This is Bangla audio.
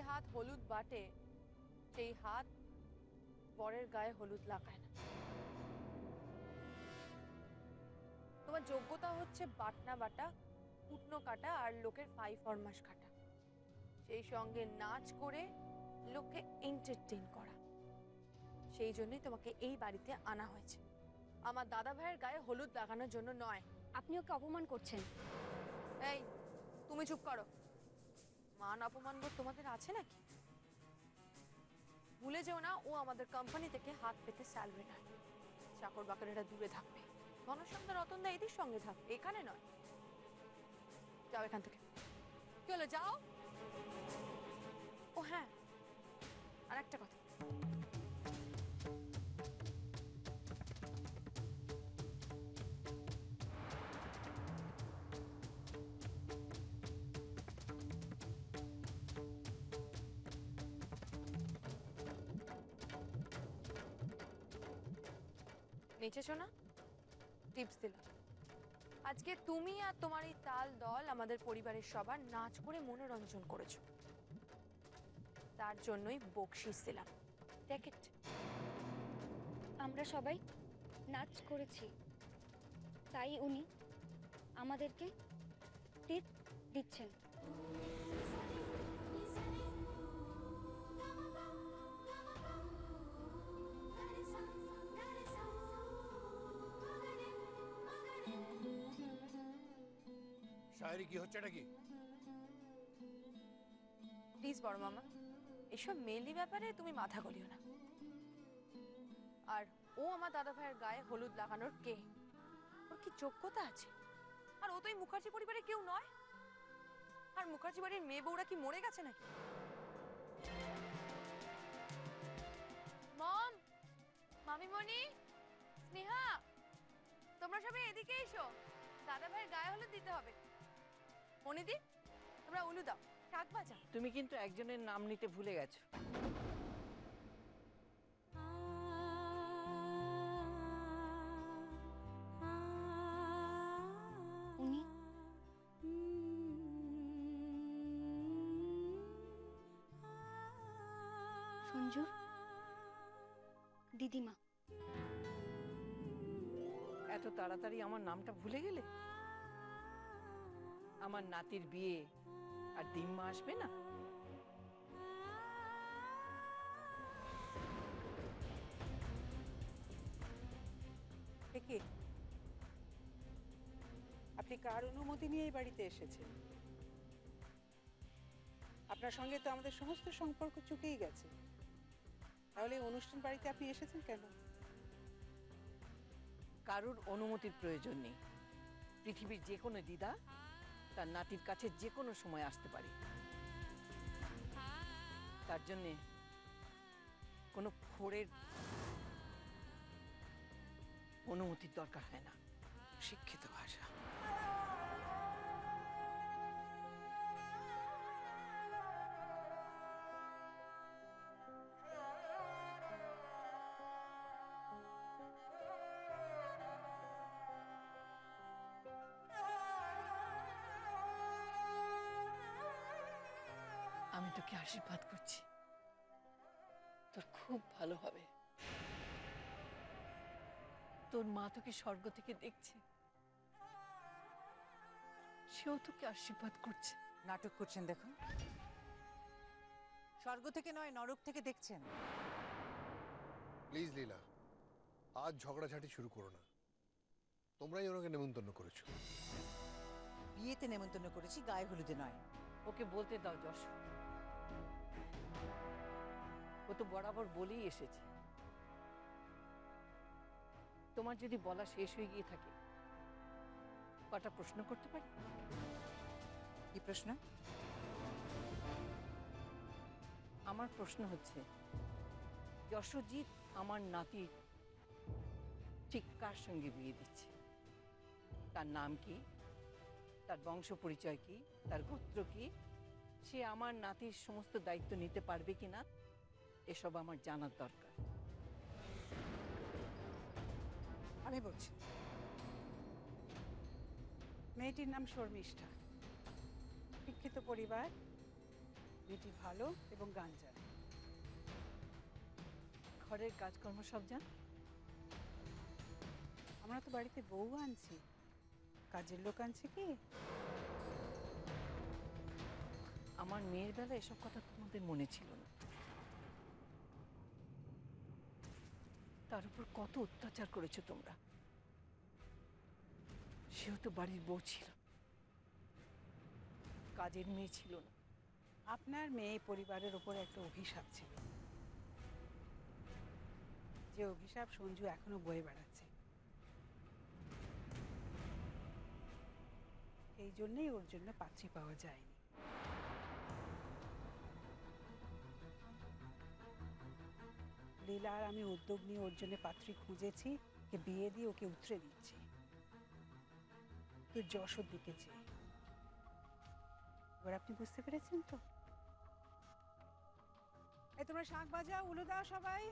হাত হলুদ বাটে সেই হাত বরের গায়ে হলুদ লাগায় না। তোমার যোগ্যতা হচ্ছে বাটনা বাটা, কুটনো কাটা আর লোকের ফাই ফরমাস কাটা, সেই সঙ্গে নাচ করে লোককে এন্টারটেইন করা। সেই জন্যই তোমাকে এই বাড়িতে আনা হয়েছে, আমার দাদা ভাইয়ের গায়ে হলুদ লাগানোর জন্য নয়। আপনি ওকে অপমান করছেন। এই তুমি চুপ করো। মান অপমান বোধ তোমাদের আছে নাকি? ভুলে যেও না, ও আমাদের কোম্পানি থেকে হাত পেতে স্যালারি নেয়। চাকর বাকরেরা দূরে থাকবে, ঘনশ্যামদা রতনদা এদের সঙ্গে থাকবে, এখানে নয়। যাও এখান থেকে। কি হলো, যাও। ও হ্যাঁ, আর একটা কথা, নেচেছো না, টিপস দিলাম। আজকে তুমি আর তোমার এই তাল দল আমাদের পরিবারের সবার নাচ করে মনোরঞ্জন করেছো, তার জন্যই বকশিস দিলাম। Take it. আমরা সবাই নাচ করেছি, তাই উনি আমাদেরকে টিপ দিচ্ছেন। শায়রি কি হচ্ছে নাকি? প্লিজ বড় মামা, এসব মেলি ব্যাপারে তুমি মাথা গলিও না। আর ও আমার দাদা ভাইয়ের গায়ে হলুদ লাগানোর কে? ওর কি যোগ্যতা আছে? আর ও তো এই মুখার্জি পরিবারে কেউ নয়। আর মুখার্জি বাড়ির মেয়ে বউরা কি মরে গেছে নাকি? মম, মামিমণি, স্নেহা, তোমরা সবাই এদিকে এসো, দাদা ভাইয়ের গায়ে হলুদ দিতে হবে। মনিদি, তোমরা উলু দাও, শাক ভাজা। তুমি কিন্তু একজনের নাম নিতে ভুলে গেছো। উনি সঞ্জুর দিদিমা। এত তাড়াতাড়ি আমার নামটা ভুলে গেলে? আমার নাতির বিয়ে আর দিম্মা আসবে না? কি আপনি কার অনুমতি নিয়ে এই বাড়িতে এসেছেন? আপনার সঙ্গে তো আমাদের সমস্ত সম্পর্ক চুকেই গেছে, তাহলে এই অনুষ্ঠান বাড়িতে আপনি এসেছেন কেন? কারুর অনুমতির প্রয়োজন নেই। পৃথিবীর যে কোনো দিদা তার নাতির কাছে যে কোনো সময় আসতে পারে, তার জন্যে কোনো ফোড়ের অনুমতির দরকার হয় না। শিক্ষিত ভাষা। আমি তোকে আশীর্বাদ করছি, তোর খুব ভালো হবে। তোর মা তোকে স্বর্গ থেকে দেখছে, সেও তোকে আশীর্বাদ করছে। নাটক করছেন দেখুন, স্বর্গ থেকে নয় নরক থেকে দেখছেন। প্লিজ লীলা, আজ ঝগড়াঝাটি শুরু করো না। তোমরাই ওনাকে নেমন্তন্ন করেছো। বিয়েতে নেমন্তন্ন করেছি, গায়ে হলুদে নয়। ওকে বলতে দাও যশ, ও তো বরাবর বলেই এসেছে। তোমার যদি বলা শেষ হয়ে গিয়ে থাকে, কটা প্রশ্ন করতে পারি? কি প্রশ্ন? আমার প্রশ্ন হচ্ছে, যশোজিৎ আমার নাতির ঠিক কার সঙ্গে বিয়ে দিচ্ছে? তার নাম কি, তার বংশ পরিচয় কি, তার গোত্র কি, সে আমার নাতির সমস্ত দায়িত্ব নিতে পারবে কিনা, এসব আমার জানার দরকার। আমি বলছি, মেয়েটির নাম শর্মিষ্ঠা, শিক্ষিত পরিবার, মেয়েটি ভালো এবং গান জানে। ঘরের কাজকর্ম সব জান? আমরা তো বাড়িতে বউ আনছি, কাজের লোক আনছে কি? আমার মেয়ের বেলা এসব কথা তোমাদের মনে ছিল না। তার উপর কত অত্যাচার করেছো তোমরা। সেও তো বাড়ির বউ ছিল, কাজের মেয়ে ছিল না। আপনার মেয়ে পরিবারের ওপর একটা অভিশাপ ছিল, যে অভিশাপ সঞ্জু এখনো বয়ে বেড়াচ্ছে। এই জন্যই ওর জন্য পাত্রী পাওয়া যায়নি। লীলা আর আমি উদ্যোগ নিয়ে ওর জন্য পাত্রী খুঁজেছি, ওকে বিয়ে দিয়ে ওকে উতরে দিচ্ছি, তো যশোর দিকে চেয়ে। এবার আপনি বুঝতে পেরেছেন তো? এই তোমরা শাঁখ বাজাও, উলু দাও সবাই।